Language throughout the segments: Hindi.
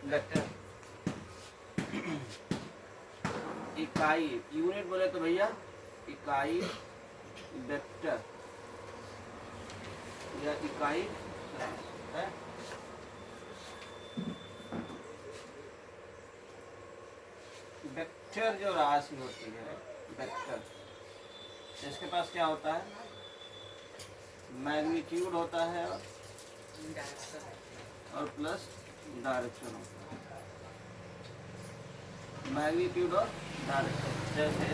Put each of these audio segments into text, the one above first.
वेक्टर। इकाई यूनिट बोले तो भैया इकाई वेक्टर या इकाई है। वेक्टर जो राशि होती है वेक्टर, इसके पास क्या होता है, मैग्नीट्यूड होता है और प्लस डायरेक्शन होता है। मैग्नीट्यूड और डायरेक्शन, जैसे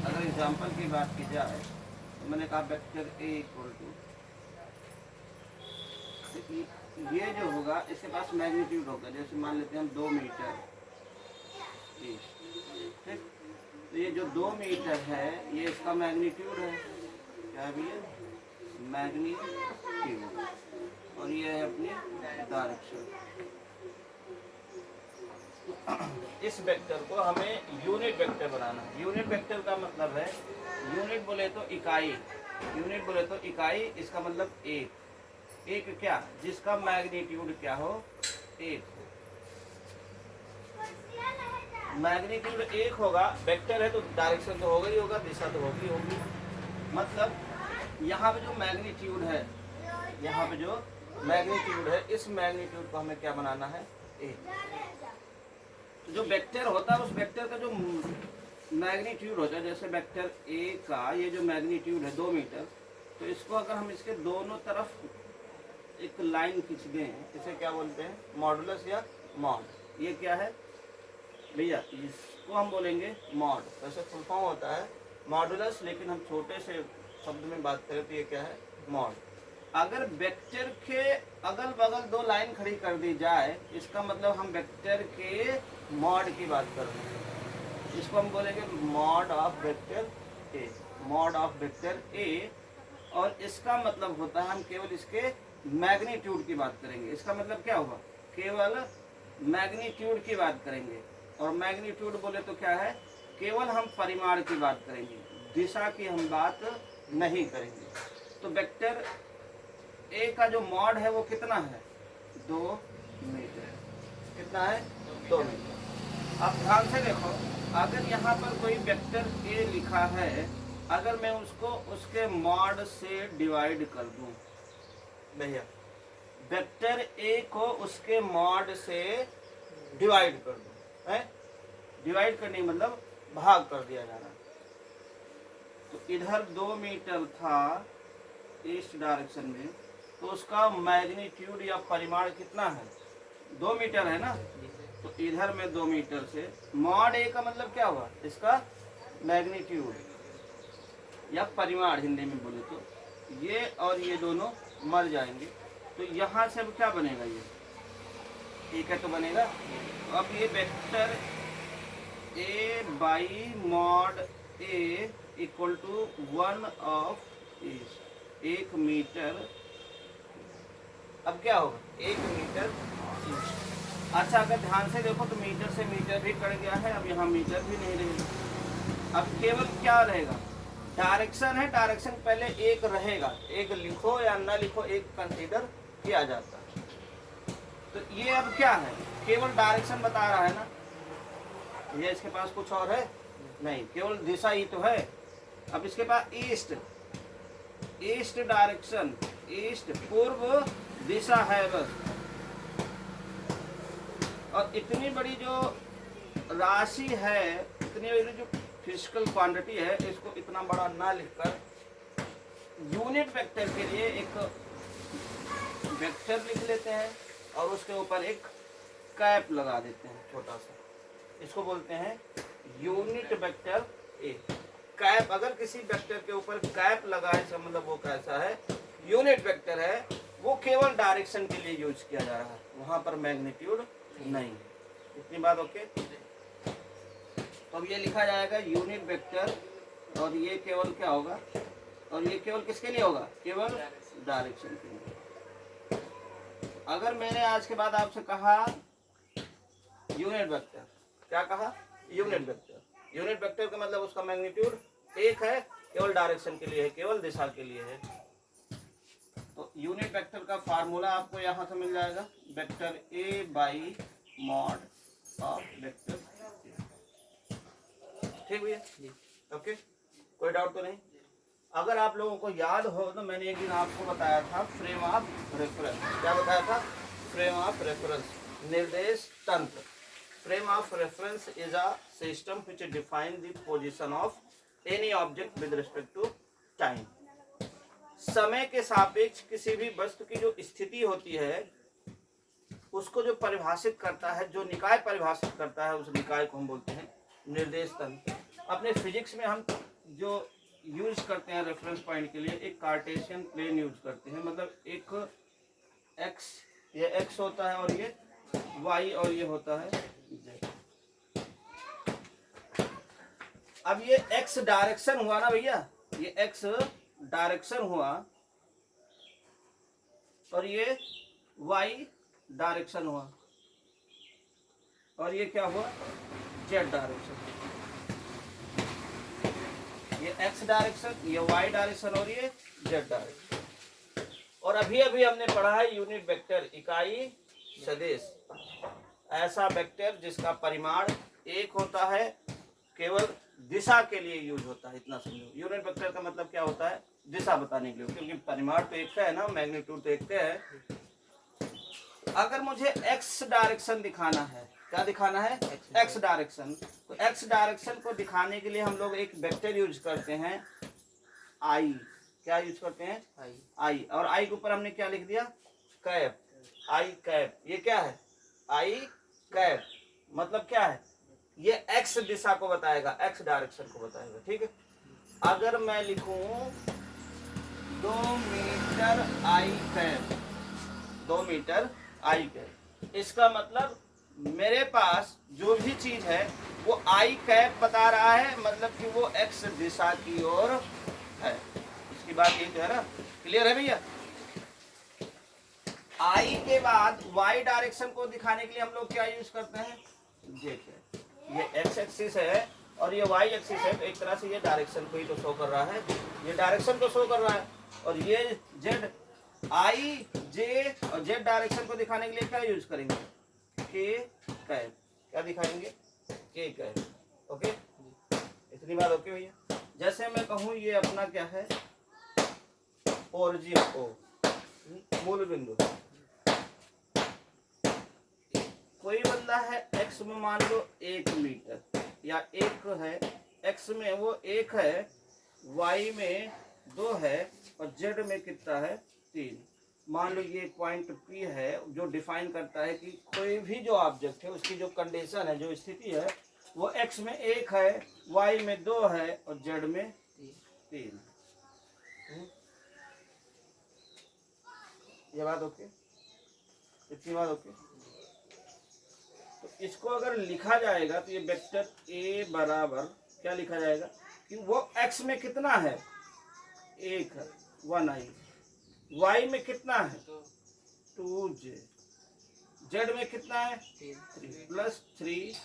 अगर एग्जांपल की बात की जाए तो मैंने कहा वेक्टर ए इक्वल टू, ये जो होगा इसके पास मैग्नीट्यूड होगा, जैसे मान लेते हैं हम 2 मीटर, ठीक। तो ये जो 2 मीटर है ये इसका मैग्नीट्यूड है, क्या भी है मैग्नीट्यूड, और ये है अपनी डायरेक्शन। इस वेक्टर को हमें यूनिट वेक्टर बनाना है। यूनिट वेक्टर का मतलब है, यूनिट बोले तो इकाई, यूनिट बोले तो इकाई, इसका मतलब एक, एक क्या, जिसका मैग्नीट्यूड क्या हो, एक। मैग्नीट्यूड एक होगा, वेक्टर है तो डायरेक्शन तो होगा ही होगा, दिशा तो होगी होगी। मतलब यहाँ पे जो मैग्नीट्यूड है, यहाँ पे जो मैग्नीट्यूड है, इस मैग्नीट्यूड को हमें क्या बनाना है, एक। तो जो वेक्टर होता है उस वेक्टर का जो मैग्नीट्यूड होता है, जैसे वेक्टर ए का ये जो मैग्नीट्यूड है 2 मीटर, तो इसको अगर हम इसके दोनों तरफ एक लाइन खींच दें, इसे क्या बोलते हैं, मॉडुलस या मॉड। ये क्या है भैया, इसको हम बोलेंगे मॉड। वैसे फुल फॉर्म होता है मॉडुलस, लेकिन हम छोटे से शब्द में बात करें तो ये क्या है, मॉड। अगर वेक्टर के अगल बगल 2 लाइन खड़ी कर दी जाए, इसका मतलब हम वेक्टर के मॉड की बात कर रहे हैं। इसको हम बोलेंगे mod of vector A, mod of vector A. और इसका मतलब होता है हम केवल इसके मैग्नीट्यूड की बात करेंगे। इसका मतलब क्या हुआ, केवल मैग्नीट्यूड की बात करेंगे। और मैग्नीट्यूड बोले तो क्या है, केवल हम परिमाण की बात करेंगे, दिशा की हम बात नहीं करेंगे। तो वेक्टर ए का जो मॉड है वो कितना है, 2 मीटर। कितना है, 2 मीटर। अब ध्यान से देखो, अगर यहाँ पर कोई वेक्टर ए लिखा है, अगर मैं उसको उसके मॉड से डिवाइड कर दूं, भैया वेक्टर ए को उसके मॉड से डिवाइड कर दूं, है, डिवाइड करने मतलब भाग कर दिया जाना। तो इधर 2 मीटर था इस डायरेक्शन में, तो उसका मैग्नीट्यूड या परिमाण कितना है, 2 मीटर है ना। तो इधर में 2 मीटर से मॉड ए का मतलब क्या हुआ, इसका मैग्नीट्यूड या परिमाण हिंदी में बोले तो, ये और ये दोनों मर जाएंगे। तो यहाँ से अब क्या बनेगा, ये ठीक है तो बनेगा। तो अब ये vector a by mod a equal to 1 of 1 metre. अब क्या होगा, 1 मीटर। अच्छा अगर ध्यान से देखो तो मीटर से मीटर भी कट गया है, अब यहाँ मीटर भी नहीं रहेगा। अब केवल क्या रहेगा, डायरेक्शन है, डायरेक्शन पहले एक रहेगा, एक लिखो या ना लिखो, एक कंसीडर किया जाता है। तो ये अब क्या है, केवल डायरेक्शन बता रहा है ना, ये इसके पास कुछ और है नहीं, केवल दिशा ही तो है। अब इसके पास ईस्ट, ईस्ट डायरेक्शन, ईस्ट पूर्व दिशा है बस। और इतनी बड़ी जो राशि है, इतनी बड़ी जो फिजिकल क्वांटिटी है, इसको इतना बड़ा ना लिखकर यूनिट वेक्टर के लिए एक वेक्टर लिख लेते हैं और उसके ऊपर एक कैप लगा देते हैं छोटा सा, इसको बोलते हैं यूनिट वेक्टर ए। कैप, अगर किसी वेक्टर के ऊपर कैप लगा है, इसका मतलब वो कैसा है, यूनिट वेक्टर है, वो केवल डायरेक्शन के लिए यूज किया जा रहा है, वहां पर मैग्नीट्यूड नहीं। इतनी बात ओके। तो अब ये लिखा जाएगा यूनिट वेक्टर, और ये केवल क्या होगा, और ये केवल किसके लिए होगा, केवल डायरेक्शन के लिए। अगर मैंने आज के बाद आपसे कहा यूनिट वेक्टर, क्या कहा, यूनिट वेक्टर, यूनिट वेक्टर का मतलब उसका मैग्नीट्यूड 1 है, केवल डायरेक्शन के लिए है, केवल दिशा के लिए है। तो यूनिट वेक्टर का फार्मूला आपको यहाँ से मिल जाएगा, vector a by mod of vector. ठीक भैया, ओके, कोई डाउट तो नहीं। अगर आप लोगों को याद हो तो मैंने एक दिन आपको बताया था फ्रेम ऑफ रेफरेंस। क्या बताया था? फ्रेम ऑफ रेफरेंस, निर्देश तंत्र। Frame of reference is a system which define the position of any object with respect to time. समय के सापेक्ष किसी भी वस्तु की जो स्थिति होती है उसको जो परिभाषित करता है, जो निकाय परिभाषित करता है, उस निकाय को हम बोलते हैं निर्देश तंत्र। अपने फिजिक्स में हम जो यूज करते हैं रेफरेंस पॉइंट के लिए, एक कार्टेशियन प्लेन यूज करते हैं। मतलब एक एक्स, ये एक्स होता है और ये वाई और ये होता है जेड। अब ये एक्स डायरेक्शन हुआ ना भैया, ये एक्स डायरेक्शन हुआ और ये वाई डायरेक्शन हुआ और ये क्या हुआ? Z direction. ये एक्स डायरेक्शन, ये वाई डायरेक्शन और ये जेड डायरेक्शन। और अभी अभी हमने पढ़ा है यूनिट वेक्टर, इकाई सदिश, ऐसा वेक्टर जिसका परिमाण एक होता है, केवल दिशा के लिए यूज होता है। इतना समझो, यूनिट वेक्टर का मतलब क्या होता है? दिशा बताने के लिए, क्योंकि परिमाण तो एक का है ना, मैग्नीट्यूड तो एक का है। अगर मुझे एक्स डायरेक्शन दिखाना है, क्या दिखाना है? X direction. तो एक्स डायरेक्शन को दिखाने के लिए हम लोग एक वेक्टर यूज करते हैं आई। क्या यूज करते हैं? आई। और आई के ऊपर हमने क्या लिख दिया? कैप, आई कैप। ये क्या है? आई कैप। मतलब क्या है? ये एक्स दिशा को बताएगा, एक्स डायरेक्शन को बताएगा। ठीक है, अगर मैं लिखूं 2 मीटर आई कैप, 2 मीटर आई कैप, इसका मतलब मेरे पास जो भी चीज है वो आई कैप बता रहा है, मतलब कि वो एक्स दिशा की ओर है। इसकी बात ये तो है ना, क्लियर है भैया? आई के बाद वाई डायरेक्शन को दिखाने के लिए हम लोग क्या यूज करते हैं? जेड। ये एक्स एक्सिस है और ये वाई एक्सिस है, एक तरह से ये डायरेक्शन को ही तो शो कर रहा है, ये डायरेक्शन को शो कर रहा है। और ये जेड, आई जे और जेड डायरेक्शन को दिखाने के लिए क्या यूज करेंगे? के कैप। क्या दिखाएंगे? के कैप। ओके, इतनी बात ओके भैया? जैसे मैं कहूँ ये अपना क्या है? ओरिजिन, ओ मूल बिंदु। कोई बंदा है एक्स में मान लो 1 मीटर या 1 है, एक्स में वो 1 है, वाई में 2 है और जेड में कितना है? 3। मान लो ये पॉइंट पी है जो डिफाइन करता है कि कोई भी जो ऑब्जेक्ट है उसकी जो कंडीशन है, जो स्थिति है, वो एक्स में 1 है, वाई में 2 है और जेड में 3। ये बात ओके? इतनी बात ओके? तो इसको अगर लिखा जाएगा तो ये वेक्टर ए बराबर क्या लिखा जाएगा कि वो एक्स में कितना है? 1 है, 1 आई। वाई में कितना है? 2j। जेड में कितना है? 3 प्लस 3।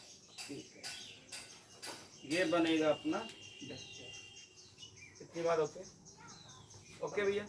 ये बनेगा अपना वेक्टर। इतनी बात ओके? ओके भैया?